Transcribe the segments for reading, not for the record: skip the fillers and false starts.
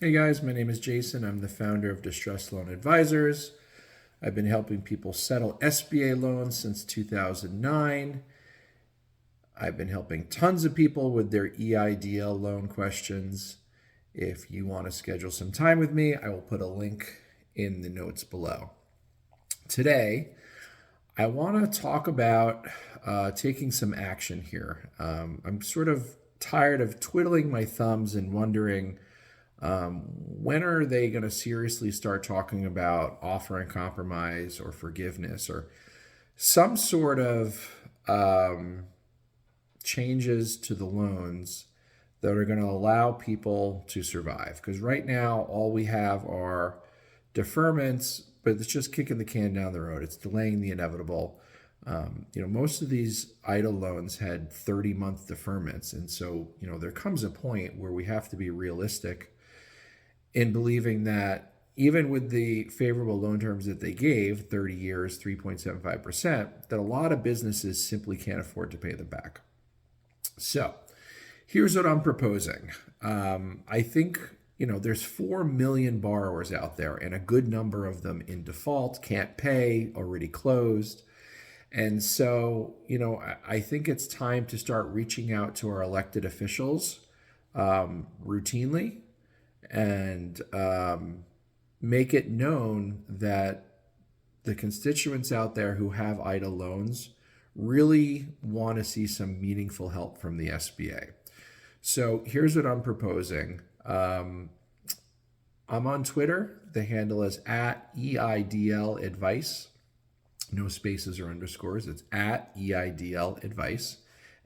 Hey guys, my name is Jason. I'm the founder of Distress Loan Advisors. I've been helping people settle SBA loans since 2009. I've been helping tons of people with their EIDL loan questions. If you want to schedule some time with me, I will put a link in the notes below. Today, I want to talk about taking some action here. I'm sort of tired of twiddling my thumbs and wondering when are they going to seriously start talking about offering compromise or forgiveness or some sort of changes to the loans that are going to allow people to survive? Because right now, all we have are deferments, but it's just kicking the can down the road. It's delaying the inevitable. Most of these EIDL loans had 30-month deferments. And so, there comes a point where we have to be realistic in believing that even with the favorable loan terms that they gave, 30 years, 3.75%, that a lot of businesses simply can't afford to pay them back. So here's what I'm proposing. I think, there's 4 million borrowers out there, and a good number of them in default, can't pay, already closed. And so, I think it's time to start reaching out to our elected officials routinely and make it known that the constituents out there who have EIDL loans really want to see some meaningful help from the SBA. So here's what I'm proposing. I'm on Twitter. The handle is at EIDL Advice. No spaces or underscores. It's at EIDL Advice.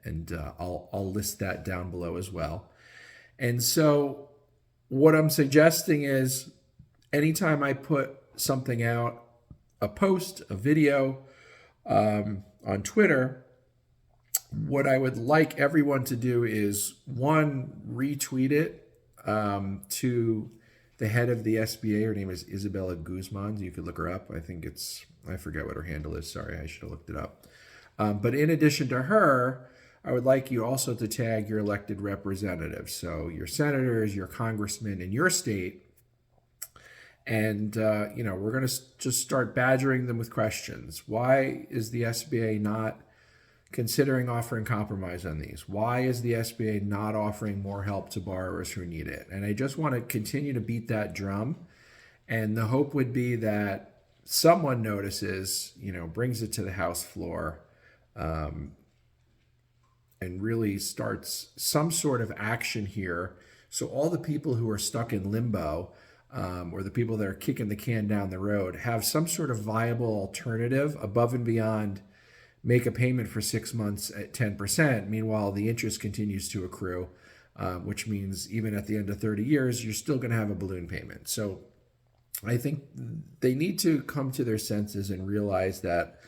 And I'll list that down below as well. And so what I'm suggesting is anytime I put something out, a post, a video on Twitter, what I would like everyone to do is, one, retweet it to the head of the SBA. Her name is Isabella Guzman. You could look her up. I forget what her handle is. Sorry, I should have looked it up. But in addition to her, I would like you also to tag your elected representatives, so your senators, your congressmen in your state. And, we're going to just start badgering them with questions. Why is the SBA not considering offering compromise on these? Why is the SBA not offering more help to borrowers who need it? And I just want to continue to beat that drum. And the hope would be that someone notices, brings it to the House floor, and really starts some sort of action here. So all the people who are stuck in limbo, or the people that are kicking the can down the road, have some sort of viable alternative above and beyond make a payment for 6 months at 10%. Meanwhile, the interest continues to accrue, which means even at the end of 30 years, you're still going to have a balloon payment. So I think they need to come to their senses and realize that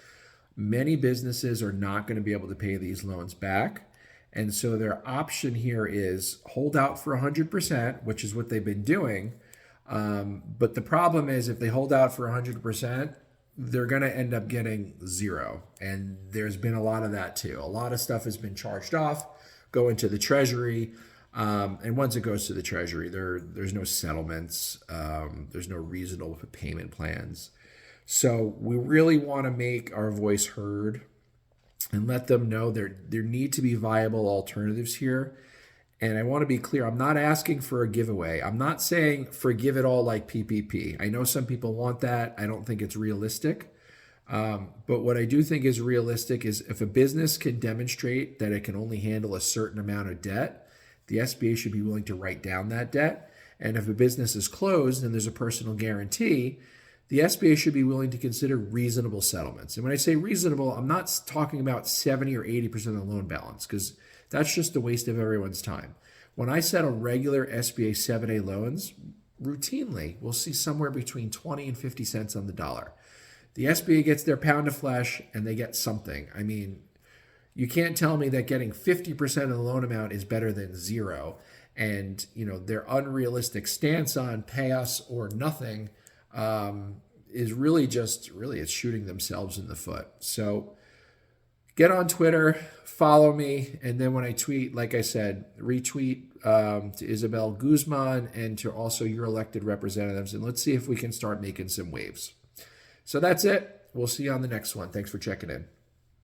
many businesses are not going to be able to pay these loans back. And so their option here is hold out for 100%, which is what they've been doing. But the problem is if they hold out for 100%, they're going to end up getting zero. And there's been a lot of that too. A lot of stuff has been charged off, go into the Treasury. And once it goes to the Treasury, there's no settlements. There's no reasonable payment plans. So we really want to make our voice heard and let them know there need to be viable alternatives here. And I want to be clear, I'm not asking for a giveaway. I'm not saying forgive it all like PPP. I know some people want that. I don't think it's realistic. But what I do think is realistic is if a business can demonstrate that it can only handle a certain amount of debt, the SBA should be willing to write down that debt. And if a business is closed and there's a personal guarantee, the SBA should be willing to consider reasonable settlements. And when I say reasonable, I'm not talking about 70 or 80% of the loan balance, because that's just a waste of everyone's time. When I settle regular SBA 7A loans, routinely, we'll see somewhere between 20 and 50 cents on the dollar. The SBA gets their pound of flesh and they get something. I mean, you can't tell me that getting 50% of the loan amount is better than zero. And, their unrealistic stance on pay us or nothing is really it's shooting themselves in the foot. So get on Twitter, follow me, and then when I tweet, like I said, retweet to Isabel Guzman and to also your elected representatives, and let's see if we can start making some waves. So that's it. We'll see you on the next one. Thanks for checking in.